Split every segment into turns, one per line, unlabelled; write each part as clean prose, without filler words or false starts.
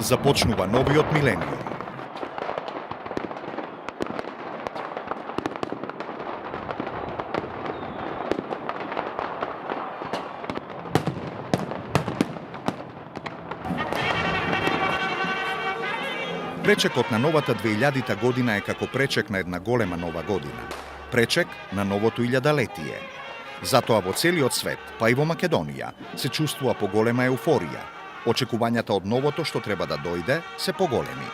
Започнува новиот милениум. Пречекот на новата 2000 година е како пречек на една голема нова година. Пречек на новото илјадалетие. Затоа во целиот свет, па и во Македонија, се чувствува поголема еуфорија. Очекувањата од новото што треба да дојде се поголеми.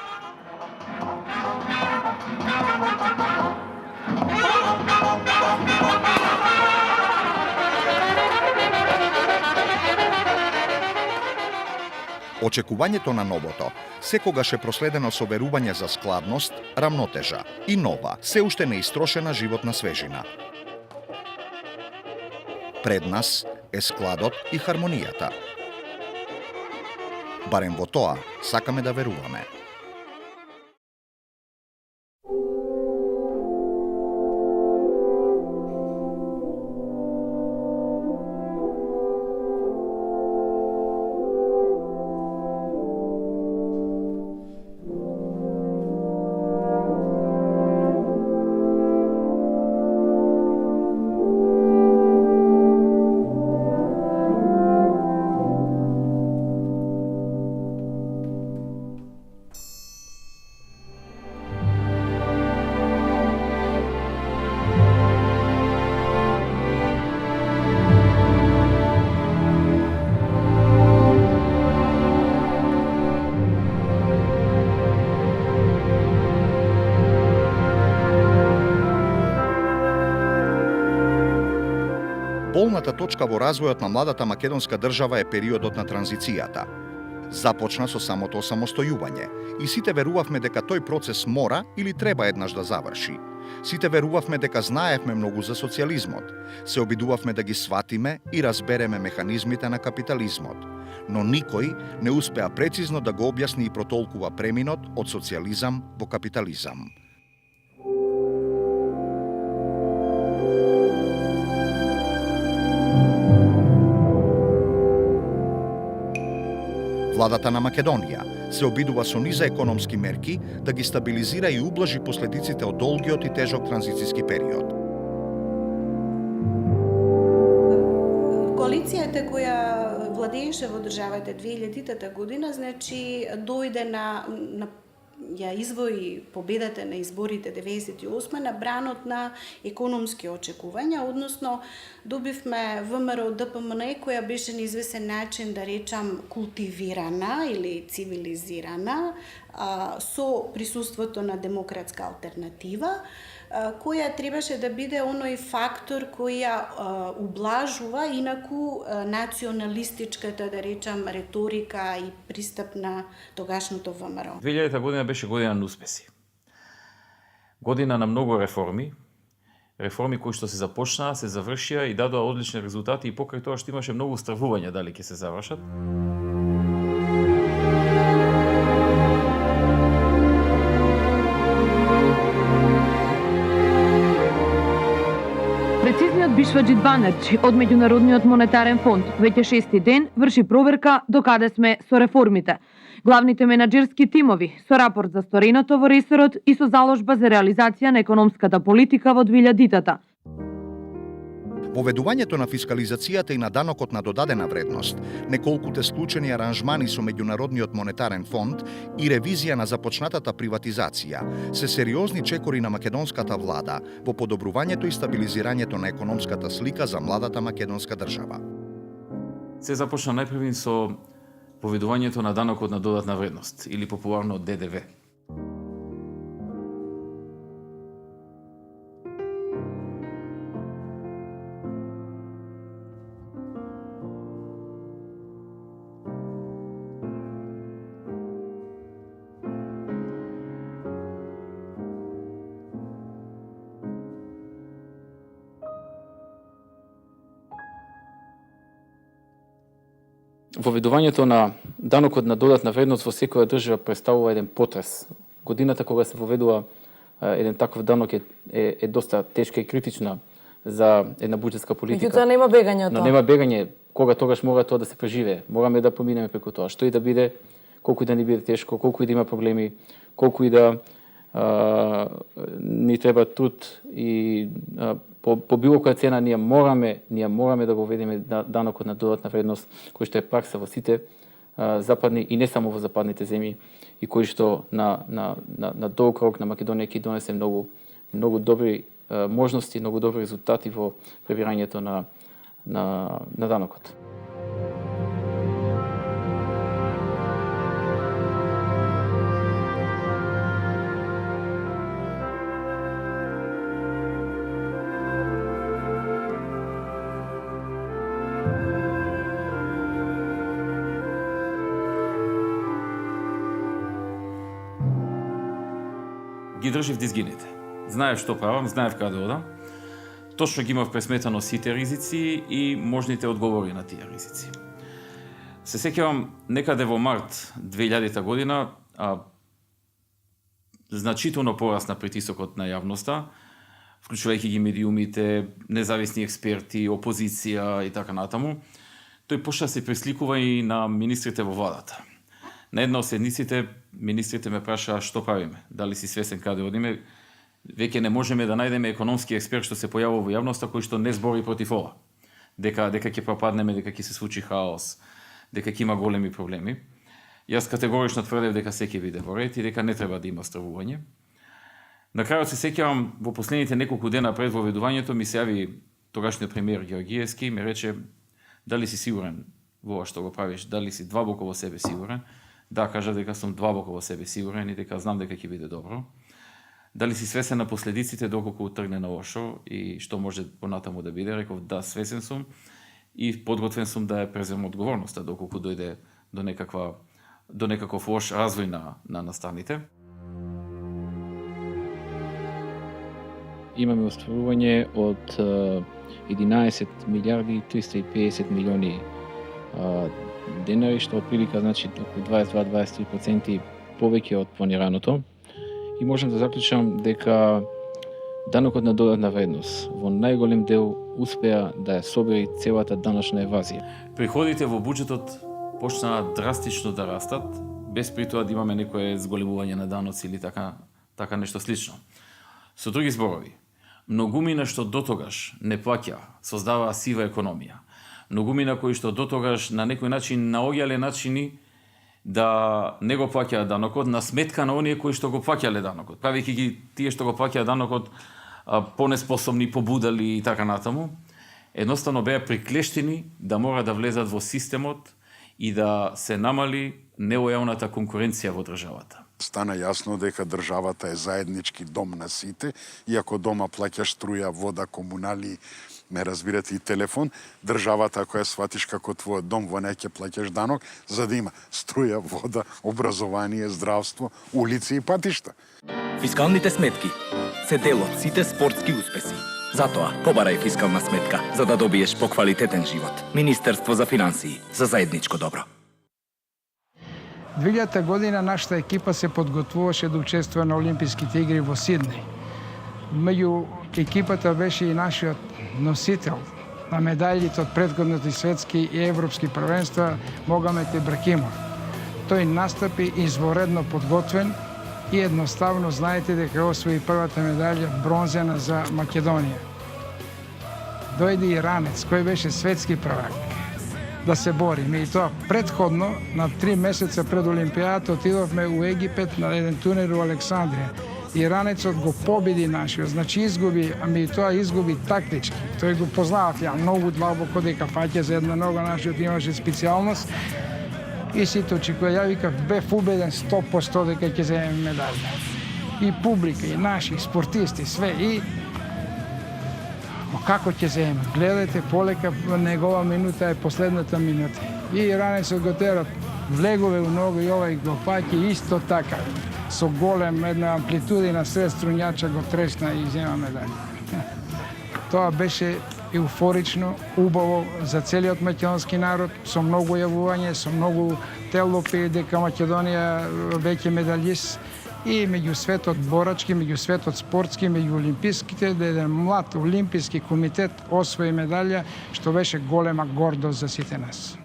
Очекувањето на новото секогаш е проследено со верување за складност, рамнотежа и нова, се уште неистрошена животна свежина. Пред нас е складот и хармонијата. Барем во тоа сакаме да веруваме. Болната точка во развојот на младата македонска држава е периодот на транзицијата. Започна со самото осамостојување и сите верувавме дека тој процес мора или треба еднаш да заврши. Сите верувавме дека знаевме многу за социјализмот, се обидувавме да ги сватиме и разбереме механизмите на капитализмот, но никој не успеа прецизно да го објасни и протолкува преминот од социјализам во капитализам. Владата на Македонија се обидува со низа економски мерки да ги стабилизира и ублажи последиците од долгиот и тежок транзицијски период.
Коалицијата која владееше во државата 2000-та година, значи дојде ја извои победата на изборите 98 на бранот на економски очекувања, односно добивме ВМРО ДПМН која беше на известен начин, да речам, култивирана или цивилизирана со присуството на демократска алтернатива, која требаше да биде оној фактор која ублажува инаку националистичката, да речам, реторика и пристап на тогашното ВМРО.
2000 година беше година на успеси. Година на многу реформи кои што се започнаа, се завршија и дадоа одлични резултати и покрај тоа што имаше многу стравување дали ќе се завршат.
Прецизниот Бишваџит Банерчи од Меѓународниот монетарен фонд веќе 6-ти ден врши проверка докаде сме со реформите. Главните менаџерски тимови со рапорт за сториното во ресорот и со заложба за реализација на економската политика во 2000-та.
Воведувањето на фискализацијата и на данокот на додадена вредност, неколкуте склучени аранжмани со Меѓународниот монетарен фонд и ревизија на започнатата приватизација се сериозни чекори на македонската влада во подобрувањето и стабилизирањето на економската слика за младата македонска држава.
Се започна најпрви со поведувањето на данокот на додатна вредност или популарно ДДВ. Воведувањето на данокот на додатна вредност во секоја држава представува еден потрес. Годината кога се воведува еден таков данок е доста тешка и критична за една буџетска политика.
Меѓутоа нема бегање од тоа.
Но нема бегање, кога тогаш мора тоа да се преживее. Мораме да поминеме преку тоа. Што и да биде,
колку и да ни биде тешко, колку и да има проблеми, колку и да ни треба труд и по било која цена ние мораме да го введеме данокот на додатна вредност, кој што е пракса во сите западни и не само во западните земји и кој што на долг рок на Македонија ќе донесе многу добри можности, многу добри резултати во пребирањето на данокот.
Ги држив да изгинете. Знаев што правам, знаев каде одам. Точно ги имав пресметано сите ризици и можните одговори на тие ризици. Се сеќавам некаде во март 2000 година, значително порасна притисокот на јавноста, вклучувајќи ги медиумите, независни експерти, опозиција и така натаму. Тој почна се пресликува и на министрите во владата. На една од седниците министрите ме прашаа што правиме, дали си свесен каде одиме. Веќе не можеме да најдеме економски експерт што се појавува во јавноста кој што не збори против ова. Дека ќе пропаднеме, дека ќе се случи хаос, дека ќе има големи проблеми. Јас категорично тврдев дека се ќе биде во ред и дека не треба да има стравување. На крајот се сеќавам во последните неколку дена пред воведувањето ми се јави тогашниот премиер Георгиевски и ме рече: дали си сигурен во ова што го правиш, дали си длабоко во себе сигурен? Да, кажа дека сум длабоко во себе сигурен и дека знам дека ќе биде добро. Дали си свесен на последиците доколку тргне на лошо и што може понатаму да биде? Реков да, свесен сум и подготвен сум да ја преземам одговорноста доколку дојде до некаков лош развој на настаните.
Имаме остварување од 11 милиарди 350 милиони денари, што отприлика значи околу 22-23% повеќе од планираното. И можам да заклучам дека данокот на додатна вредност во најголем дел успеа да ја собери целата даночна евазија.
Приходите во буџетот почнаа драстично да растат, без при тоа да имаме некое зголемување на даноци или така нешто слично. Со други зборови, многумина што дотогаш не плаќа, создаваа сива економија. Многумина кои што дотогаш на некој начин наоѓале начини да не го плаќаат данокот на сметка на оние кои што го плаќале данокот, правејќи ги тие што го плаќаат данокот понеспособни, побудали и така натаму, едноставно беа приклештени да мора да влезат во системот и да се намали нелојалната конкуренција во државата.
Стана јасно дека државата е заеднички дом на сите, иако дома плаќаш струја, вода, комунали, ме разбирате и телефон, државата која сватиш како твојот дом, во неќе плаќаш данок, за да има струја, вода, образование, здравство, улици и патишта.
Фискалните сметки се дел од сите спортски успеси. Затоа, побарај фискална сметка, за да добиеш поквалитетен живот. Министерство за финансии, за заедничко добро.
2000 година нашата екипа се подготвуваше да учествува на Олимписките игри во Сиднеј. Меѓу екипата беше и нашиот носител на медаљите од претходните светски и европски првенства Могамет Ибрахимов. Тој настапи изворедно подготвен и едноставно знаете дека освои првата медаља бронзена за Македонија. Дојде иранец кој беше светски првак да се бориме и тоа предходно на 3 месеца пред Олимпијата отидовме у Египет на еден турнир во Александрија. Иранецот го победи нашиот, значи изгуби, ами тоа изгуби тактички. Тој го познавав ја многу длабоко дека фаќа за една нога, нашиот имаше специјалност. И сите очекува, ја викав, бев убеден 100% дека ќе земеме медаља. И публика, и наши, спортисти, све, и како ќе земеме? Гледате, полека, негова минута е последната минута. И иранецот го тера, влегове у нога и овај го фаќа исто така. Со голем една амплитуда и на сред струнјача го трешна и зема медаља. Тоа беше еуфорично, убаво за целиот македонски народ, со многу јавување, со многу телопи дека Македонија веќе медалист и меѓу светот борачки, меѓу светот спортски, меѓу олимписките, да еден млад олимписки комитет освои медаља, што беше голема гордост за сите нас.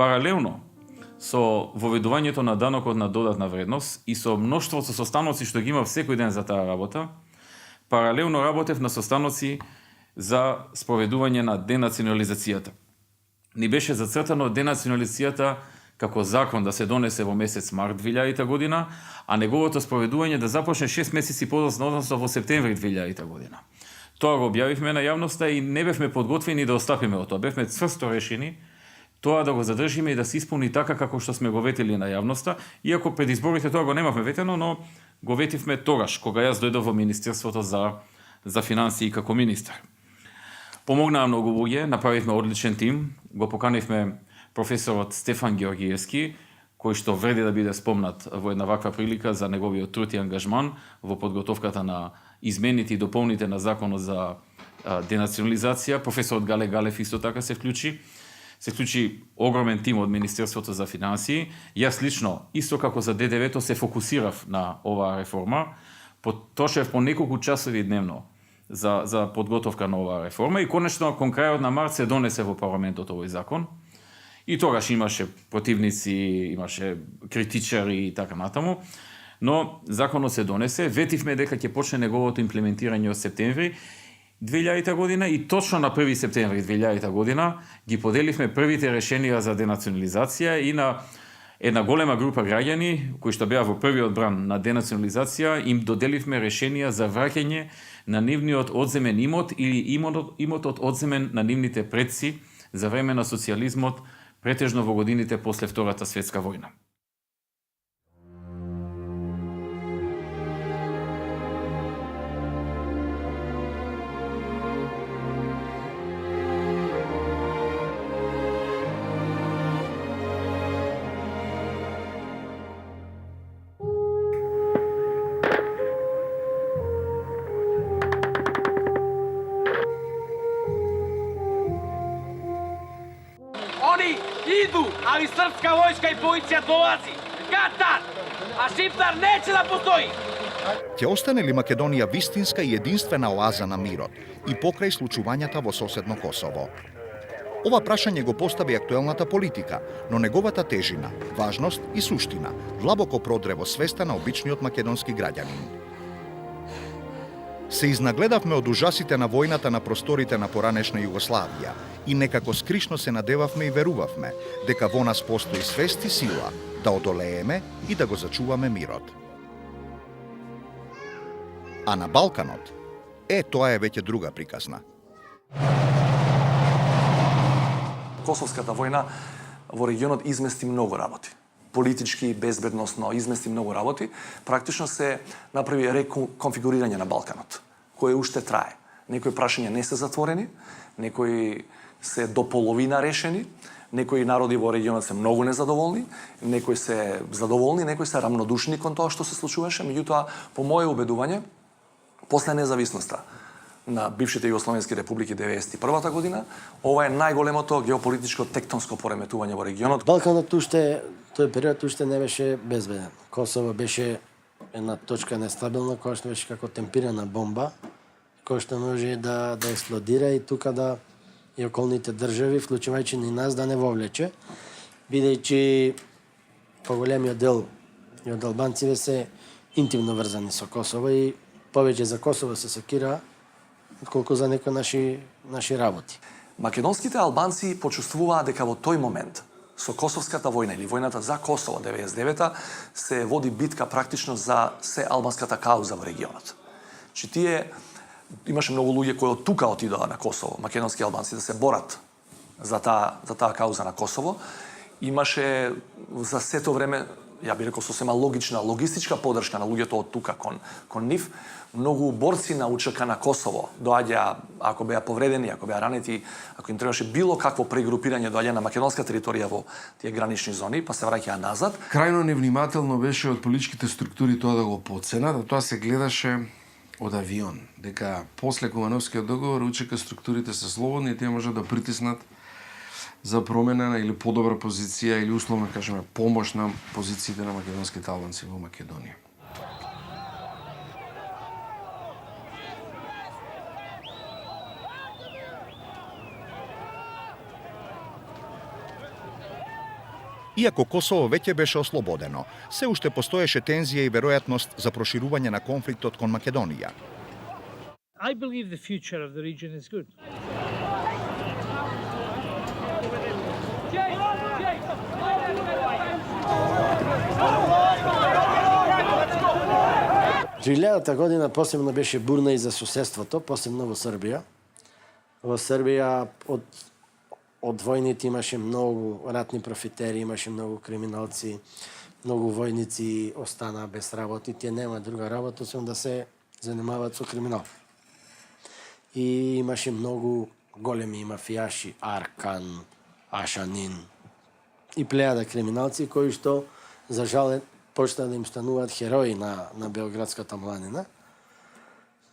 Паралелно со воведувањето на данокот на додатна вредност и со мноштвото состаноци што ги има секој ден за таа работа, паралелно работев на состаноци за спроведување на денационализацијата. Ни беше зацртано денационализацијата како закон да се донесе во месец март 2000 година, а неговото спроведување да започне 6 месеци подоцна, односно во септември 2000 година. Тоа го објавивме на јавноста и не бевме подготвени да остапиме од тоа. Бевме цврсто решени тоа да го задржиме и да се исполни така како што сме го ветили на јавноста, иако пред изборите тоа го немавме ветено, но го ветивме тогаш, кога јас дојдов во Министерството за финансии како министар. Помогнаа многу луѓе, направивме одличен тим, го поканивме професорот Стефан Георгиевски, кој што вреди да биде спомнат во една ваква прилика за неговиот труд и ангажман во подготовката на измените и дополните на законот за денационализација. Професорот Гале Галев исто така се вклучи огромен тим од Министерството за финансии. Јас лично, исто како за ДДВ-то, се фокусирав на оваа реформа. Потрошев по неколку часови дневно за подготовка на оваа реформа и конечно кон крајот на март се донесе во парламентот овој закон. И тогаш имаше противници, имаше критичари и така натаму, но законот се донесе. Ветивме дека ќе почне неговото имплементирање од септември 2000 година и точно на 1 септември 2000 година ги поделивме првите решенија за денационализација и на една голема група граѓани кои што беа во првиот бран на денационализација, им доделивме решенија за враќање на нивниот одземен имот или имотот одземен на нивните предци за време на социјализмот, претежно во годините после Втората светска војна.
Они иду, али српска војска и полиција долази. Катар! А Шиптар нече да постои!
Ќе остане ли Македонија вистинска и единствена оаза на мирот и покрај случувањата во соседно Косово? Ова прашање го постави актуелната политика, но неговата тежина, важност и суштина длабоко продре во свеста на обичниот македонски граѓанин. Се изнагледавме од ужасите на војната на просторите на поранешна Југославија и некако скришно се надевавме и верувавме дека во нас постои свест и сила да одолееме и да го зачуваме мирот. А на Балканот, тоа е веќе друга приказна.
Косовската војна во регионот измести многу работи. Политички, безбедносно, измести многу работи. Практично се направи реконфигурирање на Балканот, кој уште трае. Некои прашања не се затворени, некои се до половина решени, некои народи во регионот се многу незадоволни, некои се задоволни, некои се рамнодушни кон тоа што се случуваше. Меѓутоа, по мое убедување, после независноста на бившите југословенски републики 1991 година, ова е најголемото геополитичко тектонско пореметување во регионот.
Балканот тој период уште не беше безбеден. Косово беше една точка нестабилна, која што беше како темпирана бомба, која што може да експлодира и тука да и околните држави, вклучувајќи и нас, да не вовлече, бидејќи поголемиот дел од албанците се интимно врзани со Косово и повеќе за Косово се секира отколку за некои наши работи.
Македонските албанци почувствуваа дека во тој момент со Косовската војна или војната за Косово 99-та се води битка практично за се албанската кауза во регионот. Че тие имаше многу луѓе кои од тука отидоа на Косово, македонски албанци, да се борат за таа кауза на Косово. Имаше за сето време, ја би рекол сосема логична логистичка поддршка на луѓето од тука кон нив. Многу борци на УЧК на Косово доаѓа, ако беа повредени, ако беа ранети, ако им требаше било какво прегрупирање, доаѓа на македонска територија во тие гранични зони, па се враќаа назад.
Крајно невнимателно беше од политичките структури тоа да го подценат, тоа се гледаше од авион, дека после Кумановскиот договор УЧК структурите се слободни и тие можат да притиснат за промена или подобра позиција или условно кажеме помош на позициите на македонските албанци во Македонија.
Иако Косово веќе беше ослободено, се уште постоеше тензија и веројатност за проширување на конфликтот кон Македонија.
I believe the future of the region is good.
Двилјадата година посебно беше бурна и за соседството, посебно во Србија. Во Србија од војните имаше многу ратни профитери, имаше многу криминалци, многу војници остана без работа и тие нема друга работа, освен да се занимаваат со криминал. И имаше многу големи мафијаши, Аркан, Ашанин и плејада криминалци кои што за жал почна да им стануваат херои на Белградската младина.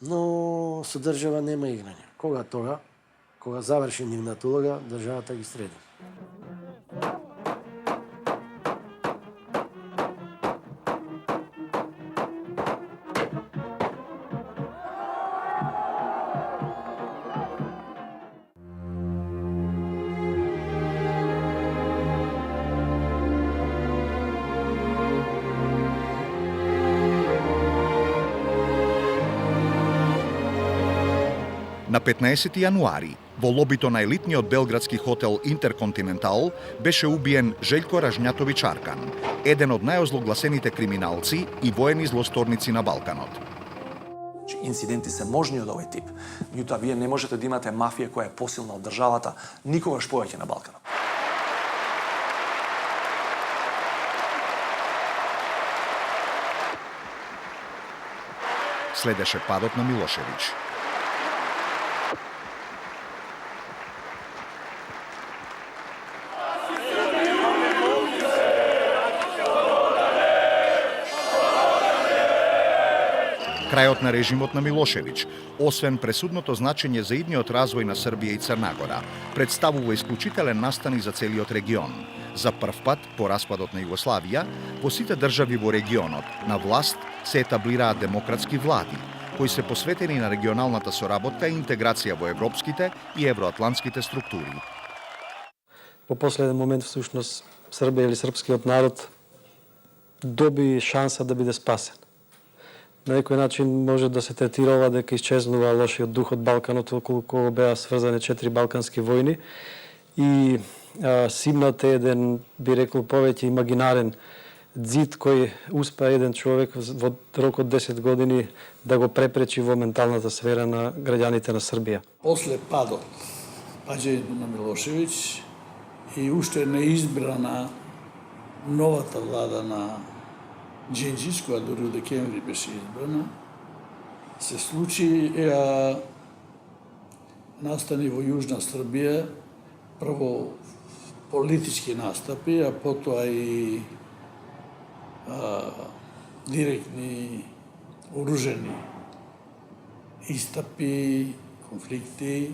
Но со држава нема играње. Кога заврши нивната улога, државата ги среди.
На 15 јануари, во лобито на елитниот белградски хотел Интерконтинентал, беше убиен Желјко Ражњатовиќ Аркан, еден од најозлогласените криминалци и воени злосторници на Балканот.
Инциденти се можни од овој тип, меѓутоа вие не можете да имате мафија која е посилна од државата никогаш повеќе на Балканот.
Следеше падот на Милошевиќ. Крајот на режимот на Милошевиќ, освен пресудното значење за идниот развој на Србија и Црна Гора, представува исклучителен настан и за целиот регион. За прв пат, по распадот на Југославија, во сите држави во регионот, на власт се етаблираат демократски влади, кои се посветени на регионалната соработка и интеграција во европските и евроатлантските структури.
Во последен момент, всушност, Србија или српскиот народ доби шанса да биде спасен. На некој начин може да се третира ова дека исчезнува лошиот дух од Балканот, околу кого беа сврзани 4 балкански војни и симнат е еден, би рекол, повеќе имагинарен ѕид кој успеа еден човек во рок од 10 години да го препречи во менталната сфера на граѓаните на Србија.
После падот, паѓањето на Милошевиќ и уште неизбрана новата влада на Джинџич, која дури од декември беше избрана, се случи настани во Јужна Србија, прво политички настапи, а потоа и директни оружени истапи, конфликти,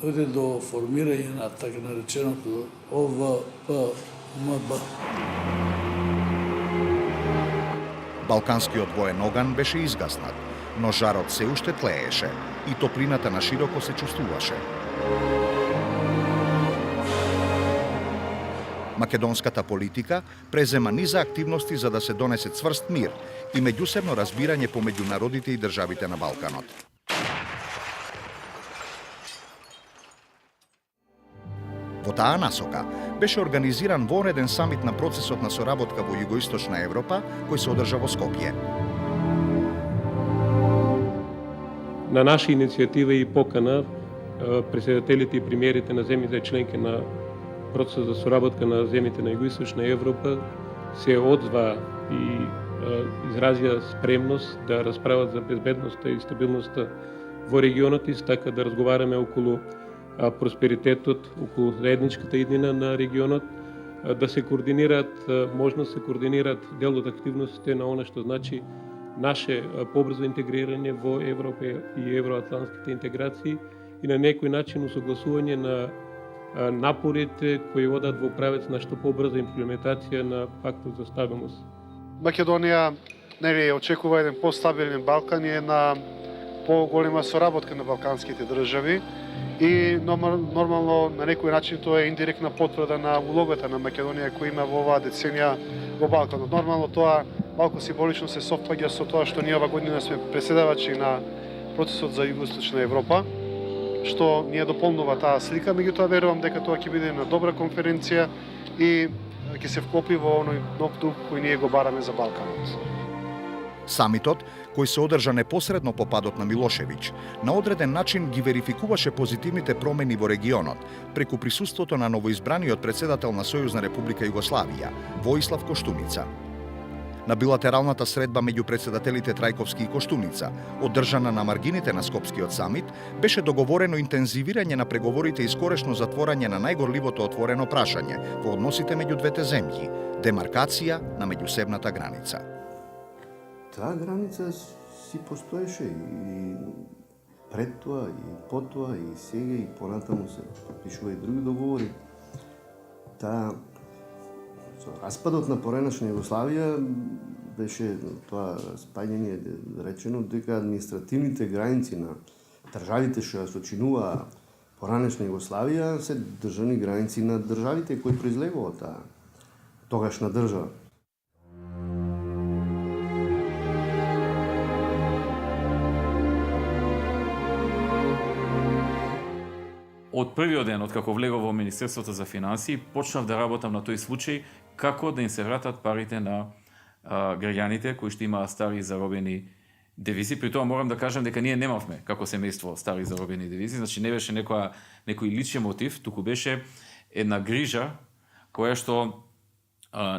дојде до формирање на така нареченото ОВПМБ.
Балканскиот воен оган беше изгаснат, но жарот се уште тлееше и топлината на широко се чувствуваше. Македонската политика презема низа активности за да се донесе цврст мир и меѓусебно разбирање помеѓу народите и државите на Балканот. Во таа насока беше организиран вонреден самит на процесот на соработка во Југоисточна Европа, кој се одржа во Скопје.
На наша иницијатива и покана председателите и премиерите на земјите членки на процесот за соработка на земјите на Југоисточна Европа се одзва и изразија спремност да расправат за безбедноста и стабилноста во регионот и така да разговараме околу просперитетот, околу заедничката иднина на регионот, да се координираат, можно да се координираат дел од активностите на она што значи наше побрзо интегрирање во Европа и евроатлантските интеграции и на некој начин усогласување на напорите кои одат во правец на што побрза имплементација на пактот за стабилност.
Македонија очекува еден постабилен Балкан и една поголема соработка на балканските држави и нормално на некој начин тоа е индиректна потврда на улогата на Македонија која има во оваа деценија во Балканот. Нормално тоа малку символично се совпаѓа со тоа што ние ова година сме преседавачи на процесот за Југоисточна Европа, што ни ја дополнува таа слика, меѓутоа верувам дека тоа ќе биде една добра конференција и ќе се вклопи во оној нов дух кој ние го бараме за Балканот.
Самитот, кој се одржа непосредно по падот на Милошевиќ, на одреден начин ги верификуваше позитивните промени во регионот преку присуството на новоизбраниот председател на Сојузна Република Југославија, Воислав Коштуница. На билатералната средба меѓу председателите Трајковски и Коштуница, одржана на маргините на Скопскиот самит, беше договорено интензивирање на преговорите и скорешно затворање на најгорливото отворено прашање во односите меѓу двете земји – демаркација на меѓусебната граница.
Таа граница си постоеше и пред тоа, и по тоа, и сега, и понатаму се подпишува и други договори. Таа со распадот на поранешна Југославија беше тоа спаѓање речено дека административните граници на државите што ја сочинува поранешна Југославија се државни граници на државите кои произлегува таа тогашна држава.
Од првиот ден, откако влегов во Министерството за финансии, почнав да работам на тој случај како да им се вратат парите на граѓаните кои што имаат стари заробени девизи. При тоа морам да кажам дека ние немавме како семејство стари заробени девизи, значи не беше некој личен мотив, туку беше една грижа која што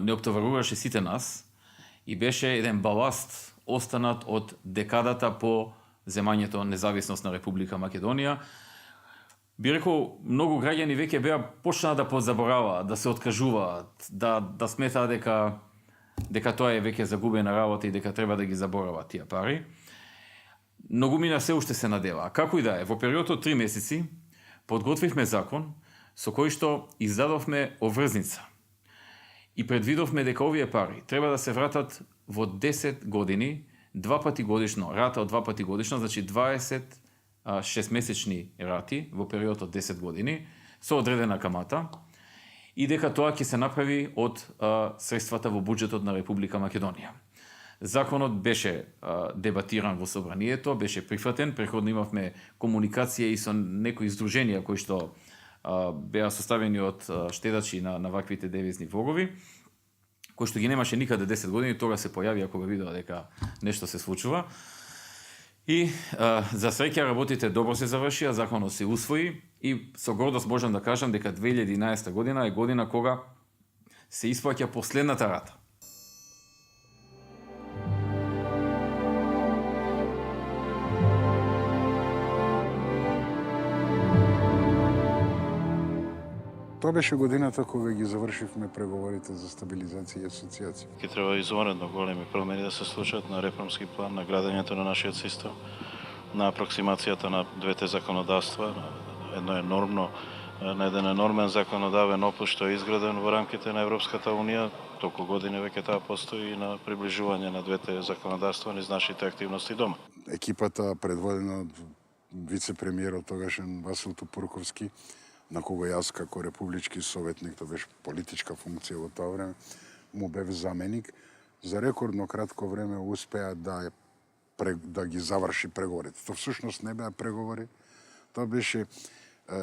не оптоваруваше сите нас и беше еден баласт останат од декадата по земањето независност на Република Македонија. Би рекол, многу граѓани веќе беа почнаа да подзабораваат, да се откажуваат, да сметаат дека тоа е веќе загубена работа и дека треба да ги заборават тие пари. Многумина се уште се надева. Како и да е, во период од 3 месеци подготвивме закон со кој што издадовме оврзница и предвидовме дека овие пари треба да се вратат во 10 години, 2 пати годишно, рата од 2 пати годишно, значи 6-месечни рати во период од 10 години со одредена камата и дека тоа ќе се направи од средствата во буџетот на Република Македонија. Законот беше дебатиран во собранието, беше прифатен, преходно имавме комуникација и со некои издруженија кои што беа составени од штедачи на ваквите девизни влогови, кои што ги немаше никаде 10 години, тога се појавија кога видеа дека нешто се случува. И за среќа работите добро се завршија, законот се усвои и со гордост можам да кажам дека 2011 година е година кога се исплаќа последната рата.
Тоа беше годината кога ги завршивме преговорите за стабилизација и асоциација.
Ќе треба изvanredно големи промени да се случат на реформски план, на градењето на нашиот систем, на апроксимацијата на двете законодавства. Едно е нормно, на еден нормен законодавен опус што е изграден во рамките на Европската унија, толку години веќе таа постои и на приближување на двете законодавства низ нашите активности дома.
Екипата предводена од вице-премиерот тогашен Васил Тупурковски, на кога јас како републички советник, тоа беше политичка функција во тоа време, му бев заменик, за рекордно кратко време успеа да ги заврши преговорите. Тоа всушност не беа преговори, тоа беше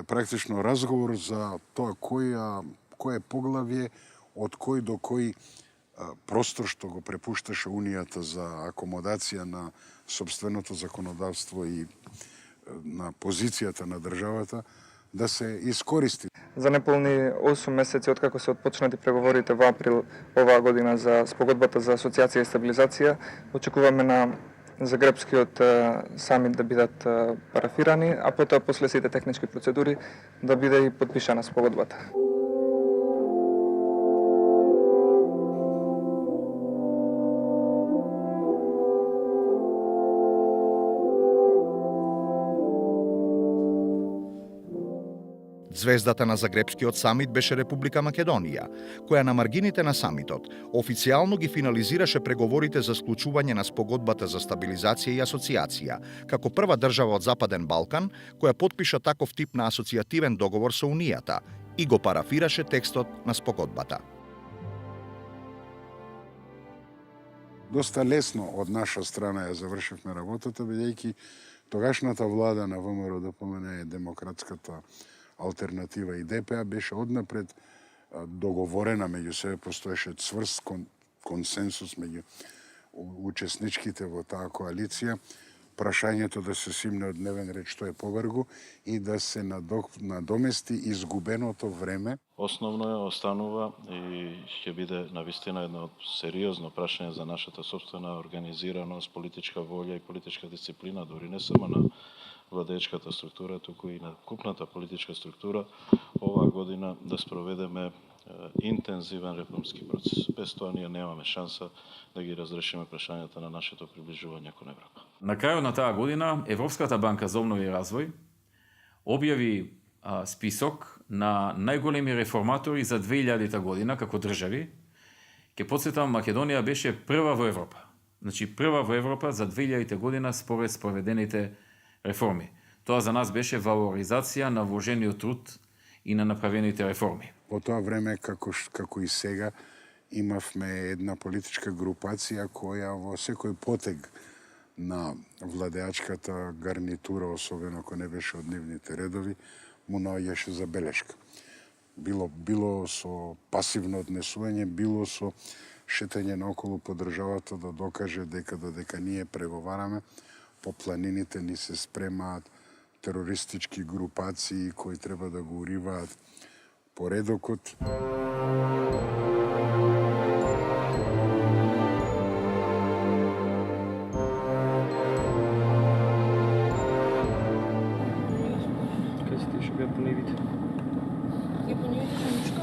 практично разговор за тоа кое поглавје, од кој до кој простор што го препушташе Унијата за акомодација на собственото законодавство и на позицијата на државата, да се искористи.
За неполни 8 месеци откако се отпочнати преговорите во април оваа година за спогодбата за асоциација и стабилизација, очекуваме на Загребскиот самит да бидат парафирани, а потоа после сите технички процедури да биде и подпишана спогодбата.
Звездата на Загребскиот самит беше Република Македонија, која на маргините на самитот официјално ги финализираше преговорите за склучување на спогодбата за стабилизација и асоциација, како прва држава од Западен Балкан која потпиша таков тип на асоцијативен договор со Унијата и го парафираше текстот на спогодбата.
Доста лесно од наша страна ја завршивме работата, бидејќи тогашната влада на ВМРО ДПМН и Демократската алтернатива и ДПА беше однапред договорена меѓу себе, постоеше цврст консенсус меѓу учесничките во таа коалиција, прашањето да се симне од дневен ред што е повргу и да се надомести изгубеното време.
Основно е останува и ќе биде навистина едно сериозно прашање за нашата собствена организираност, политичка волја и политичка дисциплина, дури не само на владеечката структура, туку и на купната политичка структура, оваа година да спроведеме интензивен реформски процес. Без тоа ние немаме шанса да ги разрешиме прашањата на нашето приближување кон Европа.
На крајот на таа година, Европската банка за обнова и развој објави список на најголеми реформатори за 2000 година како држави. Ке подсетам, Македонија беше прва во Европа. Значи, прва во Европа за 2000 година според спроведените реформи. Тоа за нас беше валоризација на вложениот труд и на направените реформи.
По тоа време, како и сега, имавме една политичка групација која во секој потег на владеачката гарнитура, особено ако не беше од нивните редови, му наоѓаше забелешка. Било со пасивно однесување, било со шетање наоколу по државата да докаже дека додека ние преговараме, по планините ни се спремаат терористички групации кои треба да го уриваат поредокот.
Кај си ти што беа по нивите?
Ја по нивите што ништо?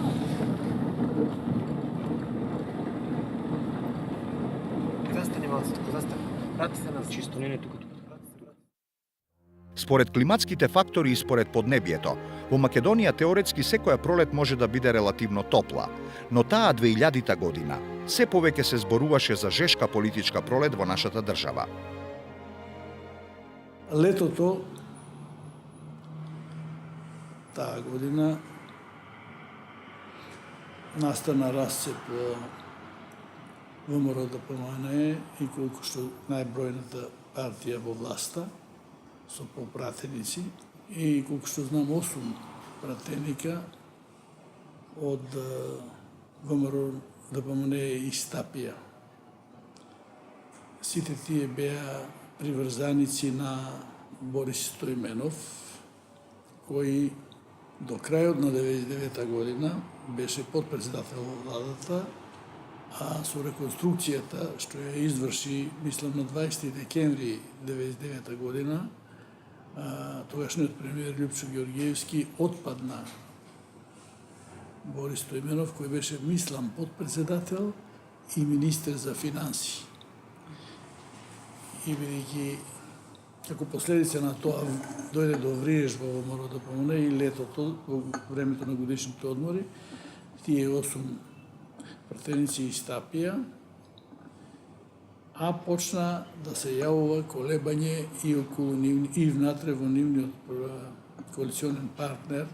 Застани малце, тука застани. Прати се нас. Чисто, не тука.
Според климатските фактори и според поднебието, во Македонија теоретски секоја пролет може да биде релативно топла, но таа 2000 година се повеќе се зборуваше за жешка политичка пролет во нашата држава.
Летото таа година настана расцеп во ВМРО ДПМН и колку што најбројната партија во власта со попратеници и колку што знам 8 пратеника од ВМРО ДПМН и Стапија. Сите тие беа приврзаници на Борис Стојменов, кој до крајот на 99 година беше подпредседател во владата, а со реконструкцијата што ја изврши, мислам, на 20 декември 99 година, тогашниот премиер Љупчо Ѓорѓиевски отпадна Борис Стојменов, кој беше, мислам, подпредседател и министер за финансии. И бидејќи како последица на тоа дојде до врижба во ВМРО ДПМН и летото, во времето на годишните одмори, тие 8 пратеници и Стапија, а почна да се јавува колебање и околу и внатре во нивниот коалиционен партнер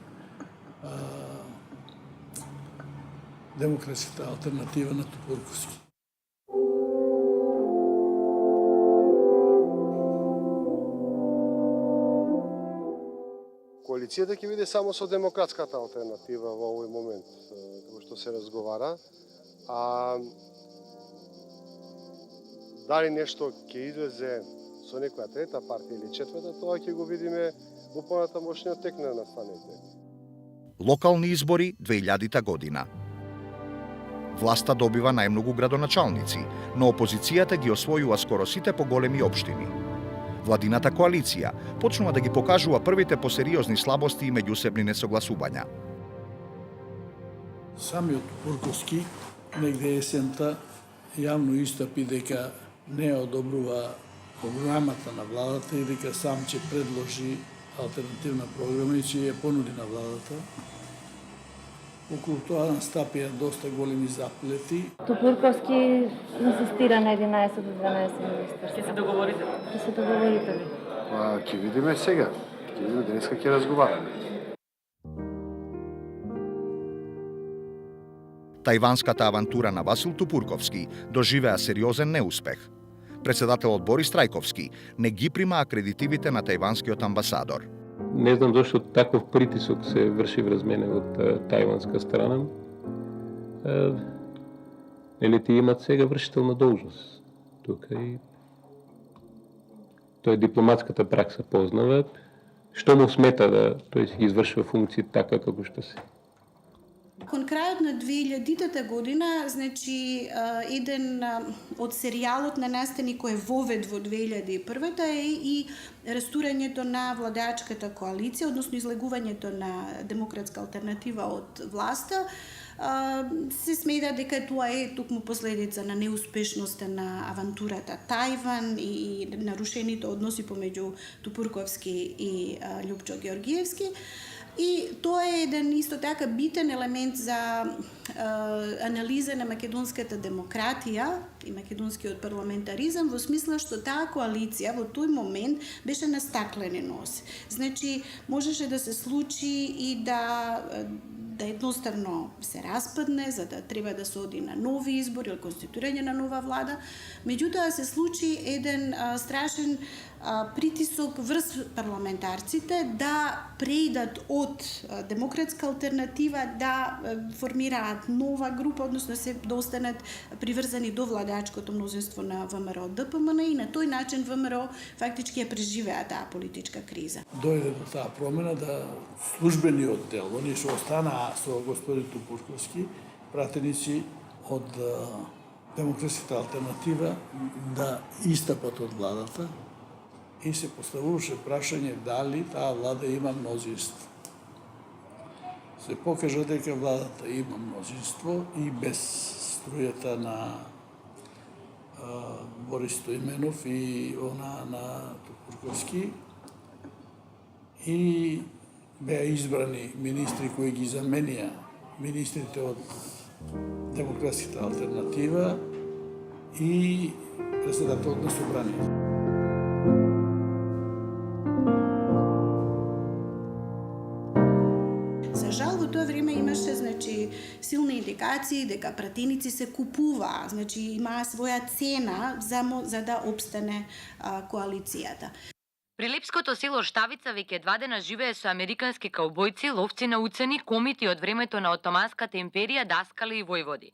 Демократската алтернатива на Тупурковски.
Коалицијата ќе биде само со Демократската алтернатива во овој момент, како што се разговара. Дали нешто ќе излезе со некоја трета партија или четврта, тоа ќе го видиме во понатамошниот тек на настаните.
Локални избори 2000 година. Власта добива најмногу градоначалници, но опозицијата ги освојува скоро сите поголеми општини. Владината коалиција почнува да ги покажува првите посериозни слабости и меѓусебни несогласувања.
Самиот Тупурковски негде есента јавно истапи дека не одобрува програмата на владата и дека сам ќе предложи алтернативна програма и че ја понуди на владата. Околу тоа настапија доста големи заплети.
Тупурковски инсистира на 11 до 12 министерства.
Ќе се договорите?
Ќе се договорите ли?
Ќе видиме сега. Ќе видиме, денеска ќе разговараме.
Тајванската авантура на Васил Тупурковски доживеа сериозен неуспех. Председателот Борис Трајковски не ги прима акредитивите на тајванскиот амбасадор.
Не знам зашто таков притисок се врши врз мене од тајванска страна. Нели ти имат сега вршител на должност тука и тој дипломатската пракса познава. Што му смета да тој си извршува функции така како што се?
Кон крајот на 2000-та година, значи, еден од серијалот на настани кој е вовед во 2001-та е и растурањето на владеачката коалиција, односно излегувањето на демократска алтернатива од власта. Се смеда дека тоа е токму последица на неуспешноста на авантурата Тајван и нарушените односи помеѓу Тупурковски и Љупчо Георгиевски. И тоа е еден исто така битен елемент за анализа на македонската демократија и македонскиот парламентаризам во смисла што таа коалиција во тој момент беше на стаклени носи. Значи, можеше да се случи и да едноставно се распадне, за да треба да се оди на нови избори или конституирање на нова влада. Меѓутоа се случи еден страшен притисок врз парламентарците да преидат од демократска алтернатива, да формираат нова група, односно да останат приврзани до владеачкото мнозинство на ВМРО ДПМН и на тој начин ВМРО фактички ја преживеа таа политичка криза.
Дојде до таа промена да службениот дел, оние што останаа со господин Тупурковски, пратеници од демократската алтернатива да истапат од владата и се поставуваше прашање дали таа влада има мнозинство. Се покажа дека владата има мнозинство и без струјата на Борис Стоименов и она на Тупурковски и беа избрани министри кои ги заменија министрите од демократската алтернатива и председателот на собранието.
За жал, во тоа време имаше, значи, силни индикации дека пратеници се купуваа, значи имаа своја цена за да опстане коалицијата.
При лепското село Штавица веќе 2 дена живее со американски каубојци, ловци на уцени, комити од времето на Отоманската империја, даскали и војводи.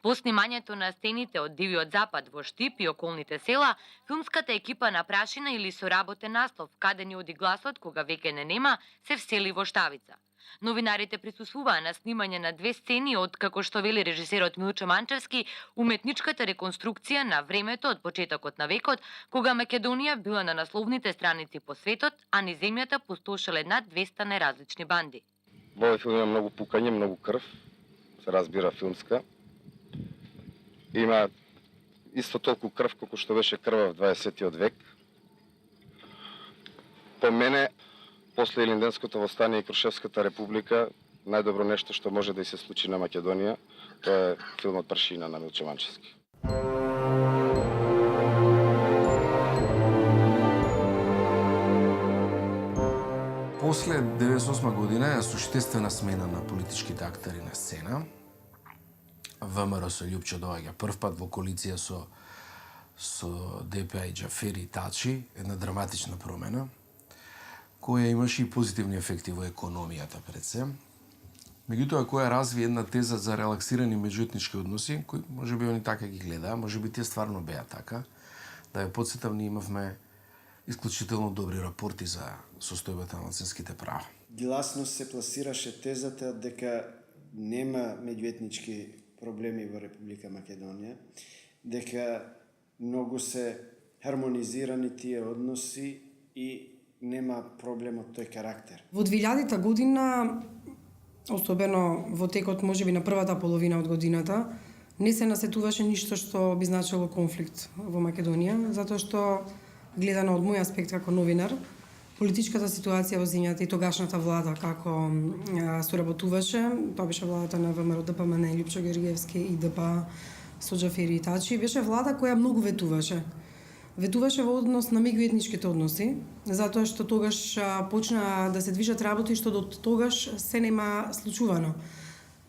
По снимањето на стените од Дивиот Запад во Штип и околните села, филмската екипа на прашина или со работен наслов "Каде ни оди гласот кога веќе не нема" се всели во Штавица. Новинарите присуствуваа на снимање на 2 сцени од, како што вели режисерот Милчо Манчевски, уметничката реконструкција на времето од почетокот на векот, кога Македонија била на насловните страници по светот, а низ земјата пустошеле над 200 неразлични банди.
Во овој филм има многу пукање, многу крв, се разбира филмска. Има исто толку крв колку што беше крвав 20-тиот век. По мене, после Илинденското востание и Крушевската република, најдобро нешто што може да и се случи на Македонија, тоа е филмот Пршина на Милчо Манчевски.
После 98 година е суштествена смена на политичките актери на сцена. ВМРО со Љупчо доаѓа првпат во коалиција со ДПА и Џафери и Тачи, една драматична промена, која имаше и позитивни ефекти во економијата пред се. Меѓутоа, која разви една теза за релаксирани меѓуетнички односи, кои можеби они така ги гледаа, можеби тие стварно беа така. Да ја потсетам, ние имавме исклучително добри рапорти за состојбата на младсинските права.
Гласно се пласираше тезата дека нема меѓуетнички проблеми во Република Македонија, дека многу се хармонизирани тие односи и нема проблем од тој карактер.
Во 2000-та година, особено во текот можеби на првата половина од годината, не се насетуваше ништо што би значило конфликт во Македонија, затоа што гледано од мој аспект како новинар, политичката ситуација во земјата и тогашната влада како соработуваше. Тоа беше владата на ВМРО ДПМН, Лјупчо Георгиевски и ДП со Џафери и Тачи. Беше влада која многу ветуваше. Ветуваше во однос на меѓуетничките односи, затоа што тогаш почна да се движат работи што до тогаш се нема случувано.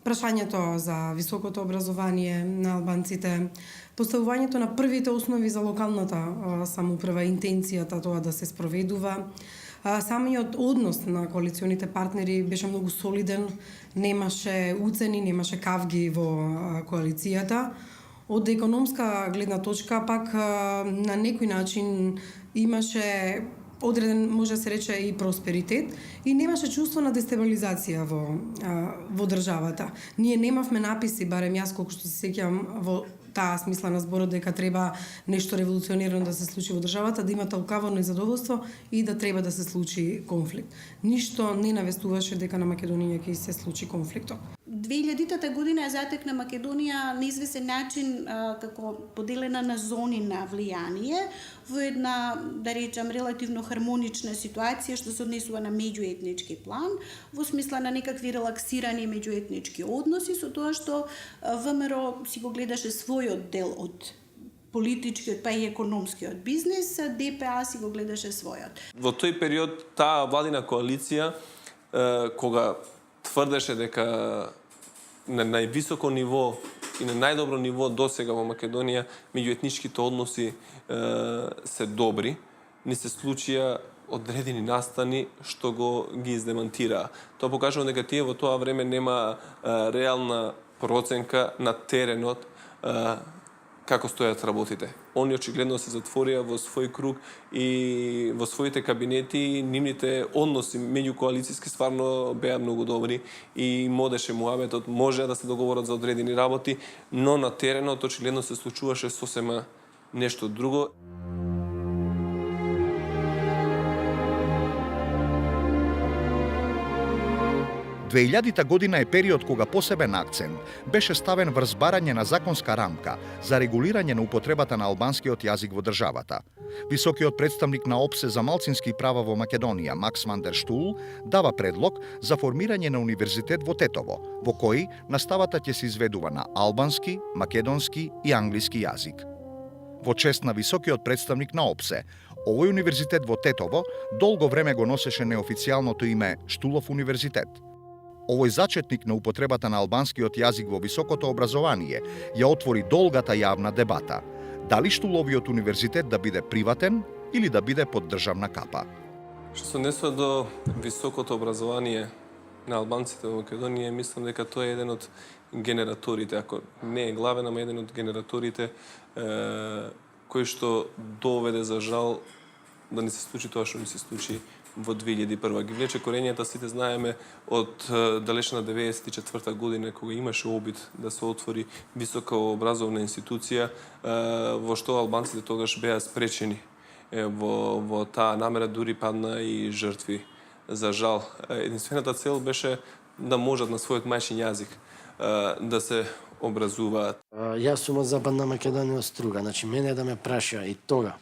Прашањето за високото образование на албанците, поставувањето на првите основи за локалната самоуправа, интенцијата тоа да се спроведува, самиот однос на коалиционите партнери беше многу солиден, немаше уцени, немаше кавги во коалицијата. Од економска гледна точка пак на некој начин имаше одреден, може да се рече, и просперитет и немаше чувство на дестабилизација во државата. Ние немавме написи, барем јас колку што се сеќавам, во таа смисла на зборот дека треба нешто револуционерно да се случи во државата, да има толкаво незадоволство и да треба да се случи конфликт. Ништо не навестуваше дека на Македонија ќе се случи конфликтот.
2000-та година ја затекна Македонија на известен начин како поделена на зони на влијание во една, да речам, релативно хармонична ситуација што се однесува на меѓуетнички план, во смисла на некакви релаксирани меѓуетнички односи, со тоа што ВМРО си го гледаше својот дел од политичкиот па и економскиот бизнес, ДПА си го гледаше својот.
Во тој период таа владина коалиција кога тврдеше дека на највисоко ниво и на најдобро ниво досега во Македонија меѓуетничките односи се добри, ни се случија одредени настани што ги издемантираа. Тоа покажува дека тие во тоа време нема реална проценка на теренот како стојат работите. Они очигледно се затворија во свој круг и во своите кабинети, нивните односи меѓу коалицијски стварно беа многу добри и модеше муабетот, може да се договорат за одредени работи, но на теренот очигледно се случуваше сосема нешто друго.
2000-та година е период кога посебен акцент беше ставен врз барање на законска рамка за регулирање на употребата на албанскиот јазик во државата. Високиот представник на ОПСЕ за малцински права во Македонија, Макс ван дер Штул, дава предлог за формирање на универзитет во Тетово, во кој наставата ќе се изведува на албански, македонски и англиски јазик. Во чест на високиот представник на ОПСЕ, овој универзитет во Тетово долго време го носеше неофицијалното име Штулов универзитет. Овој зачетник на употребата на албанскиот јазик во високото образование ја отвори долгата јавна дебата. Дали Штуловиот универзитет да биде приватен или да биде под државна капа?
Што се однесува до високото образование на албанците во Македонија, мислам дека тоа е еден од генераторите, ако не е главен, ама еден од генераторите кој што доведе за жал да не се случи тоа што ни се случи во 2001. Ги влече корењата, сите знаеме, од далечна 94. година, кога имаше обид да се отвори висока образовна институција, во што албанците тогаш беа спречени. Во таа намера дури падна и жртви. За жал, единствената цел беше да можат на својот мајчин јазик да се образуваат.
Јас сум од Западна Македонија, од Струга, значи мене да ме праша и тога,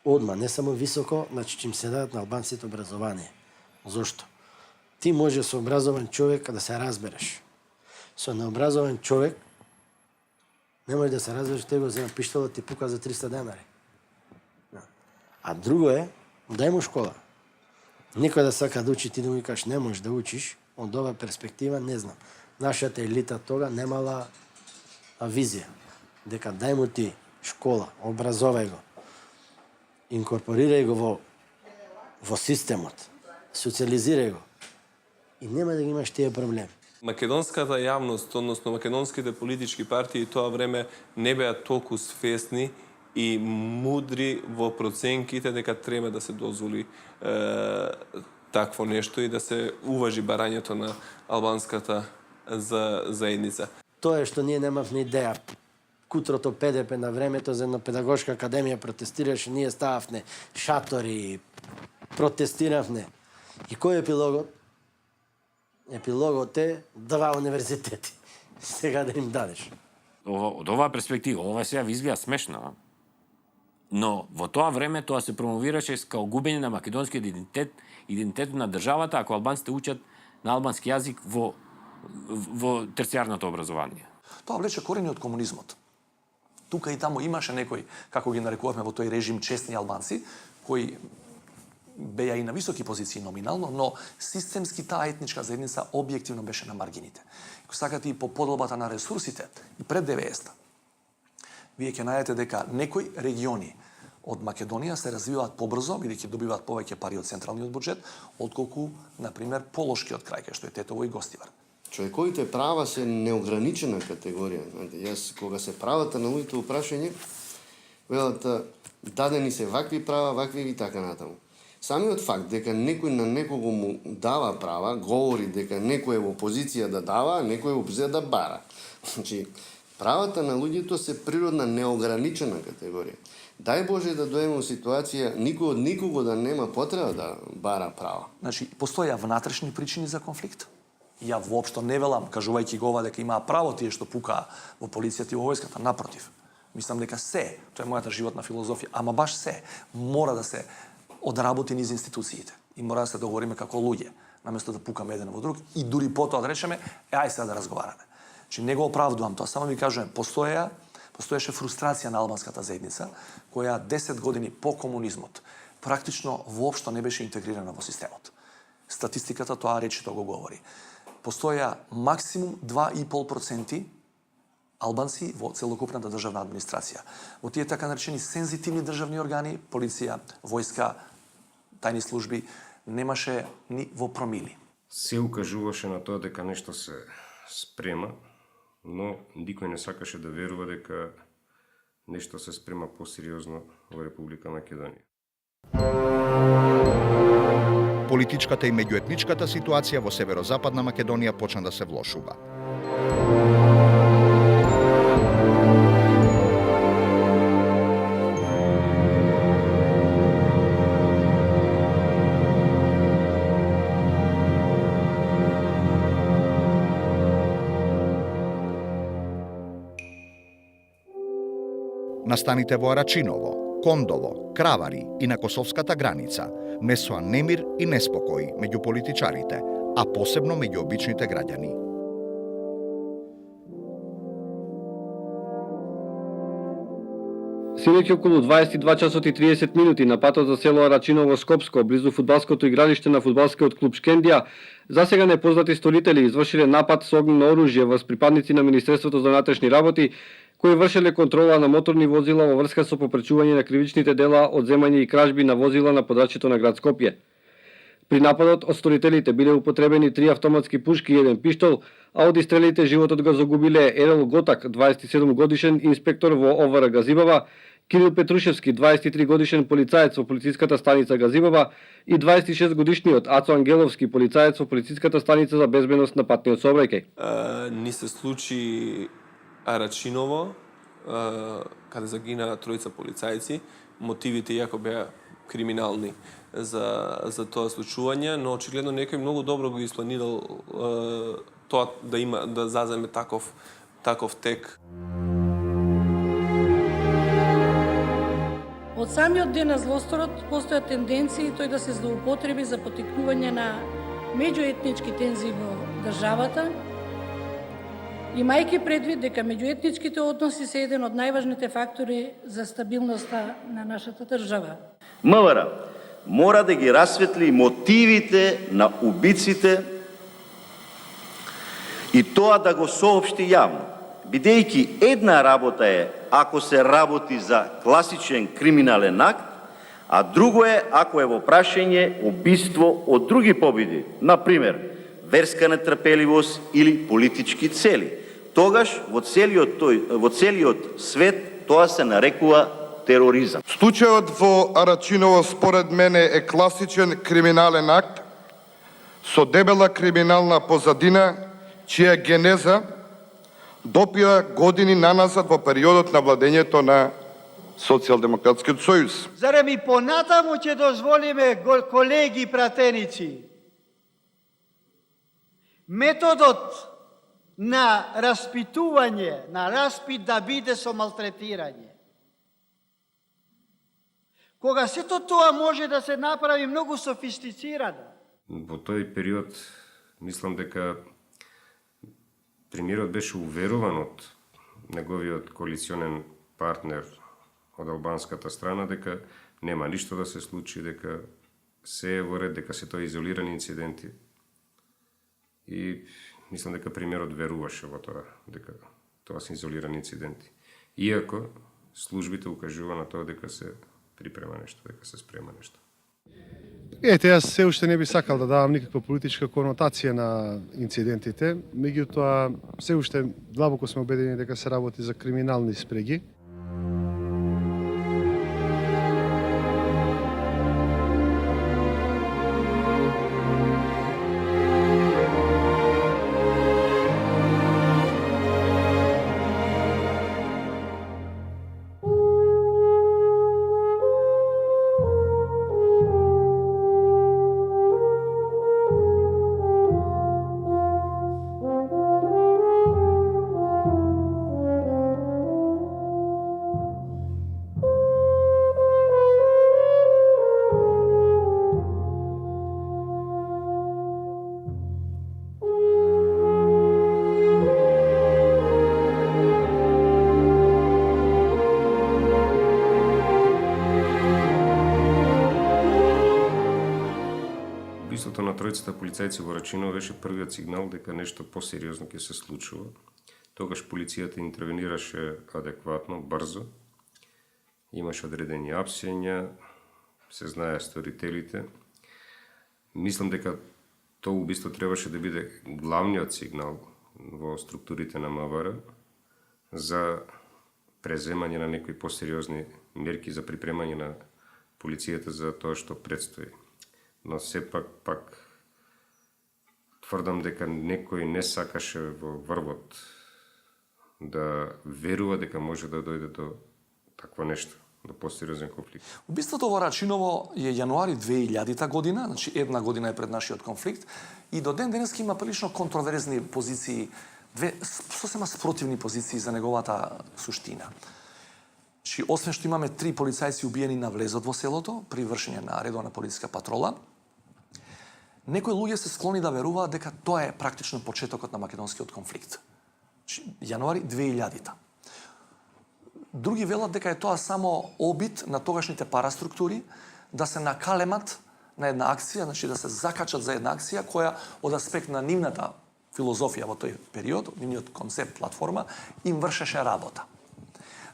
одма, не само високо, значи че им се дадат на албанците образование. Зошто? Ти може со образован човек да се разбереш. Со необразован човек не може да се разбереш, те го зема пиштолот ти пука за 300 денари. А друго е, дај му школа. Никој да сака да учи, ти да му викаш не можеш да учиш, од ова перспектива не знам. Нашата елита тога немала визија. Дека дај му ти школа, образовај го, инкорпорирај го во системот, социализирај го и нема да ги имаш тие проблеми.
Македонската јавност, односно македонските политички партии тоа време не беа толку свесни и мудри во проценките дека треба да се дозволи такво нешто и да се уважи барањето на албанската заедница.
Тоа е што ние немавме идеја. Кутрото ПДП на времето за една педагошка академија протестираше, ние стававме шатори, протестиравме. И кој е епилогот? Епилогот е 2 универзитети. Сега да им дадеш.
Од оваа перспектива, ова сега ви изгледа смешно. Но во тоа време тоа се промовираше као губење на македонскиот идентитет на државата, ако албанците учат на албански јазик во терцијарното образование.
Тоа влече корени од комунизмот. Тука и таму имаше некои, како ги нарекувавме во тој режим, честни албанци, кои беа и на високи позиции номинално, но системски таа етничка заедница објективно беше на маргините. Ако сакате и по поделбата на ресурсите, и пред 90-та, вие ќе најдете дека некои региони од Македонија се развиваат побрзо, бидејќи добиваат повеќе пари од централниот буџет, отколку, например, Полошкиот крај, кај што е Тетово и Гостивар.
Човековите права се неограничена категорија. Јас, кога се правата на луѓето упрашање, велат, дадени се вакви права, вакви и така натаму. Самиот факт дека некој на некого му дава права, говори дека некој е во позиција да дава, а некој е во позиција да бара. Значи, правата на луѓето се природна неограничена категорија. Дај Боже да дојдеме во ситуација никој од никого да нема потреба да бара права.
Значи, постоја внатрешни причини за конфликт. Ја воопшто не велам, кажувајќи го ова, дека имаа право тие што пукаа во полицијата и во војската, напротив. Мислам дека се, тоа е мојата животна филозофија, ама баш се, мора да се одработи низ институциите. И мора да се договориме како луѓе, наместо да пукаме еден во друг и дури потоа да речеме, ај сега да разговараме. Значи, не го оправдувам тоа, само ви кажувам, постоеше фрустрација на албанската заедница, која 10 години по комунизмот практично воопшто не беше интегрирана во системот. Статистиката тоа речито го говори. Постоја максимум 2,5% албанци во целокупната државна администрација. Во тие така наречени сензитивни државни органи, полиција, војска, тајни служби, немаше ни во промили.
Се укажуваше на тоа дека нешто се спрема, но никој не сакаше да верува дека нешто се спрема посериозно во Република Македонија.
Политичката и меѓуетничката ситуација во северозападна Македонија почна да се влошува. Настаните во Арачиново, Кондово, Кравари и на косовската граница несоа немир и неспокој меѓу политичарите, а посебно меѓу обичните граѓани.
Синоќ околу 22 часот и 30 минути на патот за село Арачиново Скопско, близу фудбалското игралиште на фудбалскиот клуб Шкендија, засега непознати сторители извршиле напад со огнено оружје во припадници на Министерството за внатрешни работи, кои вршеле контрола на моторни возила во врска со попречување на кривичните дела, одземање и кражби на возила на подрачјето на град Скопје. При нападот од сторителите биле употребени 3 автоматски пушки и 1 пиштол, а од истрелите животот го загубиле Ерол Готак, 27 годишен инспектор во ОВР Газибава, Кирил Петрушевски, 23 годишен полицаец во полициската станица Газибава и 26 годишниот Ацо Ангеловски, полицаец во полициската станица за безбедност на патниот сообраќај.
Ни се случи Арачиново, каде загина тројца полицајци. Мотивите иако беа криминални за тоа случување, но очигледно некој многу добро го испланирал тоа да заземе таков тек.
Од самиот ден на злосторот постојат тенденции тој да се злоупотреби за поттикнување на меѓуетнички тензии во државата, имајќи предвид дека меѓуетничките односи се еден од најважните фактори за стабилноста на нашата држава.
МВР мора да ги расветли мотивите на убиците и тоа да го соопшти јавно, бидејќи една работа е ако се работи за класичен криминален акт, а друго е ако е во прашање убиство од други победи, например, верска нетрпеливост или политички цели. Тогаш во целиот свет тоа се нарекува тероризам.
Случајот во Арачиново според мене е класичен криминален акт со дебела криминална позадина, чија генеза допира години наназад во периодот на владењето на Социјалдемократскиот сојуз.
Зарем и понатаму ќе дозволиме, колеги пратеници, методот на распитување, на распит да биде со малтретирање? кога сето тоа може да се направи многу софистицирано.
Во тој период, мислам дека премиерот беше уверуван од неговиот коалиционен партнер од албанската страна дека нема ништо да се случи, дека се е во ред, дека се тоа изолирани инциденти. И мислам дека премиерот веруваше во тоа, дека тоа се изолирани инциденти. Иако службите укажува на тоа дека се припрема нешто, дека се спрема нешто.
Ете, јас се уште не би сакал да давам никаква политичка конотација на инцидентите, меѓутоа се уште длабоко сме убедени дека се работи за криминални спреги.
Убиството на тројцата полицајци во Рачиново беше првиот сигнал дека нешто посериозно ќе се случува. Тогаш полицијата интервенираше адекватно, брзо. Имаше одредени апсења, се знае сторителите. Мислам дека тоа убиство требаше да биде главниот сигнал во структурите на МВР за преземање на некои посериозни мерки за припремање на полицијата за тоа што предстои. Но сепак пак тврдам дека некој не сакаше во врвот да верува дека може да дојде до такво нешто, до посериозен конфликт.
Убиството во Рачиново е јануари 2000 година, значи една година е пред нашиот конфликт, и до ден денес има прилично контроверзни позиции, две сосема спротивни позиции за неговата суштина. Значи, освен што имаме 3 полицајци убиени на влезот во селото при вршење на редовна полициска патрола, некои луѓе се склони да веруваат дека тоа е практично почетокот на македонскиот конфликт. Значи, јануари 2000. Други велат дека е тоа само обид на тогашните параструктури да се накалемат на една акција, значи да се закачат за една акција која од аспект на нивната филозофија во тој период, нивниот концепт, платформа, им вршеше работа.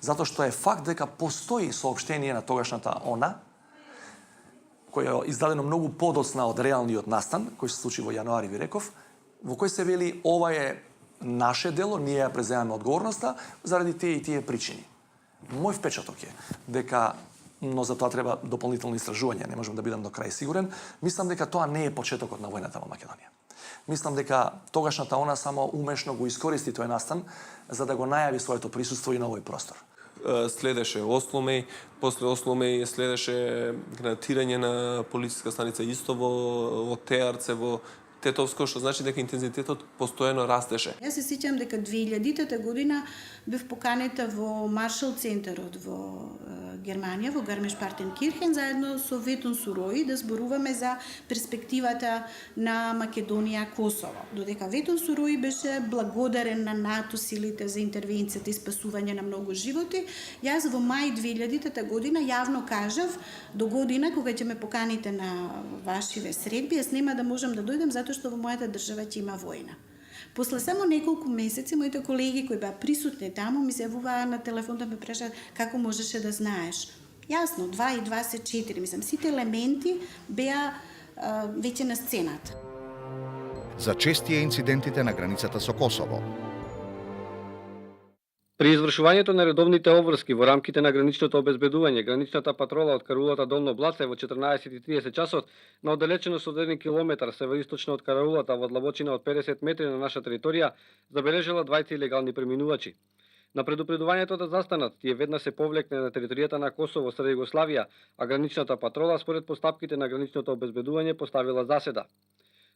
Затоа што е факт дека постои соопштение на тогашната ОНА, кој е издадено многу подоцна од реалниот настан, кој се случи во јануари, ви реков, во кој се вели ова е наше дело, ние ја преземаме одговорноста заради тие и тие причини. Мој впечаток е дека, но за тоа треба дополнителни истражувања, не можам да бидам до крај сигурен, мислам дека тоа не е почетокот на војната во Македонија. Мислам дека тогашната ОНА само умешно го искористи тој настан за да го најави своето присуство и на овој простор.
Следеше Осломеј, после Осломеј следеше гранатирање на полициска станица исто во Теарце, во Тетовско, што значи дека интензитетот постојано растеше.
Јас се сеќам дека 2000 година бев поканета во Маршал центарот во Германија, во Гармиш-Партенкирхен, заедно со Ветон Сурои, да зборуваме за перспективата на Македонија Косово. Додека Ветон Сурои беше благодарен на НАТО силите за интервенцијата и спасување на многу животи, јас во мај 2000 година јавно кажав, до година кога ќе ме поканите на вашиве средби, јас нема да можам да дојдам затоа што во мојата држава ќе има војна. После само неколку месеци, моите колеги кои беа присутни таму ми се јавуваа на телефон да ме прашаат како можеше да знаеш. Јасно, 2 и 2 се 4, мислам, сите елементи беа веќе на сцената.
За честија инцидентите на границата со Косово.
При извршувањето на редовните обврски во рамките на граничното обезбедување, граничната патрола од караулата Долно Блаце во 14:30 часот на оддалеченост од 1 километар североисточно од караулата во длабочина од 50 метри на наша територија, забележала двајца илегални преминувачи. На предупредувањето да застанат, тие веднаш се повлекне на територијата на Косово среде Југославија, а граничната патрола според постапките на граничното обезбедување поставила заседа.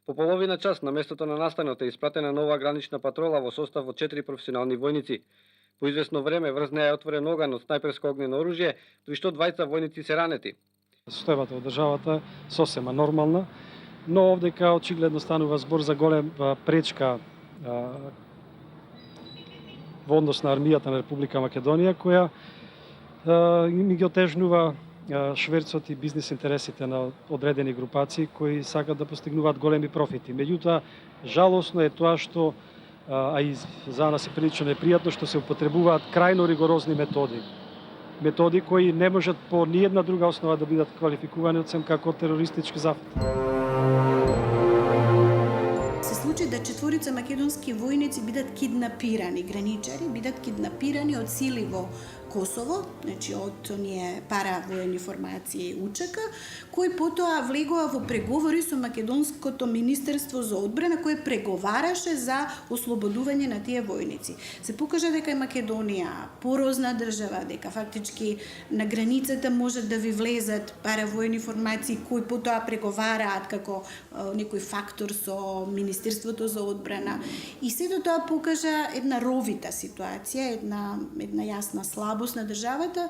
По половина час на местото на настанот е испратена нова гранична патрола во состав од 4 професионални војници.
По известно време врз неја е отворен оган од снајперско огнено оружје, при што двајца војници се ранети.
Состојбата во државата сосема нормална, но овдека очигледно станува збор за голема пречка во однос на армијата на Република Македонија, која ми ги отежнува шверцот и бизнес интересите на одредени групации кои сакат да постигнуваат големи профити. Меѓутоа, жалосно е тоа што, а и за нас е прилично непријатно, што се употребуваат крајно ригорозни методи. Методи кои не можат по ниедна друга основа да бидат квалификувани освен како терористички зафат.
Се случи да 4 македонски војници бидат киднапирани, граничари бидат киднапирани од сили во Косово, значи од оние паравоени формации УЧК, кои потоа влегува во преговори со македонското министерство за одбрана, кое преговараше за ослободување на тие војници. Се покажа дека е Македонија порозна држава, дека фактички на границата можат да ви влезат паравоени формации кои потоа преговараат како некој фактор со министерството за одбрана. И сето тоа покажа една ровита ситуација, една јасна слабост на државата.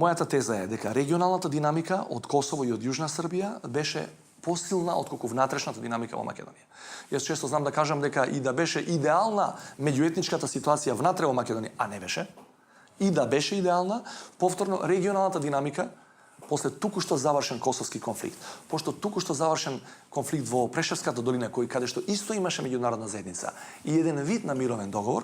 Мојата теза е дека регионалната динамика од Косово и од Јужна Србија беше посилна отколку внатрешната динамика во Македонија. Јас често знам да кажам дека и да беше идеална меѓуетничката ситуација внатре во Македонија, а не беше, и да беше идеална, повторно регионалната динамика после туку-што завршен косовски конфликт, пошто туку-што завршен конфликт во Прешевската долина, кој каде што исто имаше меѓународна заедница и еден вид на мировен договор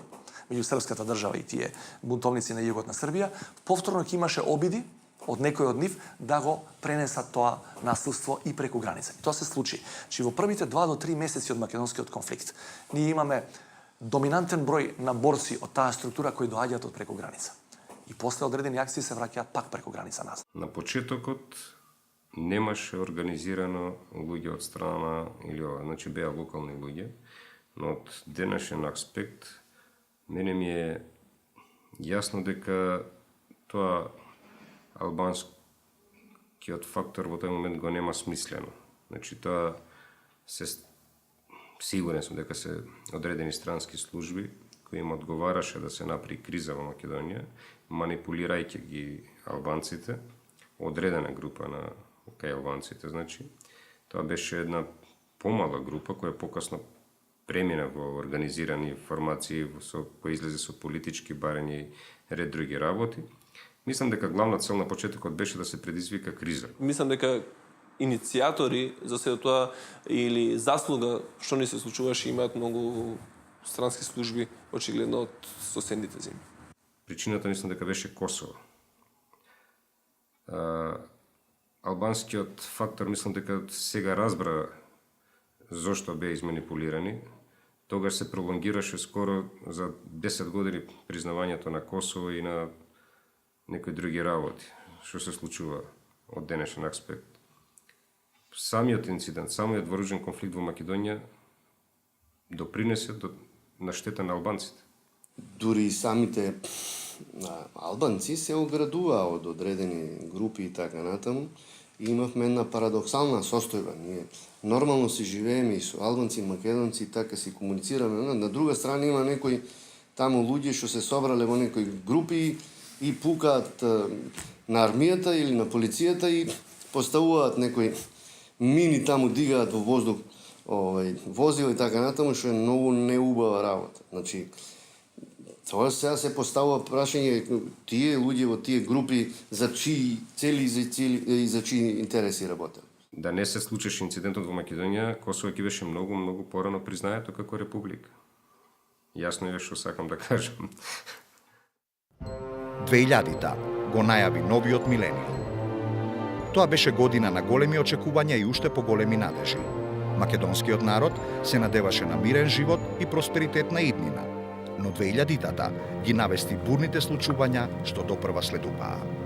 меѓу српската држава и тие бунтовници на југот на Србија, повторно ќе имаше обиди од некој од нив да го пренесат тоа насилство и преку граница. И тоа се случи. Че во првите 2 до 3 месеци од македонскиот конфликт ние имаме доминантен број на борци од таа структура кои доаѓаат од преку граница. И после одредени акции се враќаат пак преку граница назад.
На почетокот немаше организирано луѓе од страна или ова, значи беа локални луѓе, но од денешен аспект мене ми е јасно дека тоа албанскиот фактор во тој момент го нема смислено. Значи тоа сигурен сум дека се одредени странски служби кои им одговараше да се направи криза во Македонија, манипулирајќи ги албанците, одредена група на кај албанците, значи. Тоа беше една помала група која покасно премина во организирани формации кои излезе со политички барања и ред други работи. Мислам дека главна цел на почетокот беше да се предизвика криза.
Мислам дека иницијатори за се тоа или заслуга што ни се случуваше имаат многу странски служби очигледно од соседните земји.
Причината мислам дека беше Косово. Албанскиот фактор мислам дека сега разбра зошто беа изманипулирани. Тогаш се пролонгираше скоро за 10 години признавањето на Косово и на некои други работи, што се случува од денешен аспект. Самиот инцидент, самиот вооружен конфликт во Македонија допринесе на штета на албанците.
Дури и самите албанци се оградуваа од одредени групи и така натаму. И имавме една парадоксална состојба. Ние нормално си живееме и со албанци, македонци, така си комуницираме. На друга страна има некои таму луѓе што се собрале во некои групи и пукаат на армијата или на полицијата и поставуваат некои мини таму, дигаат во воздух возила и така натаму, што е многу неубава работа. Значи, тоа сега се поставува прашање тие луѓе во тие групи за чии цели и за чии интереси работат.
Да не се случеше инцидентот во Македонија, Косово ќе беше многу порано признаето како република. Јасно е што сакам да кажам.
2000-та го најави новиот милениум. Тоа беше година на големи очекувања и уште поголеми надежи. Македонскиот народ се надеваше на мирен живот и просперитет на иднина, но 2000-тата ги навести бурните случувања што допрва следупаа.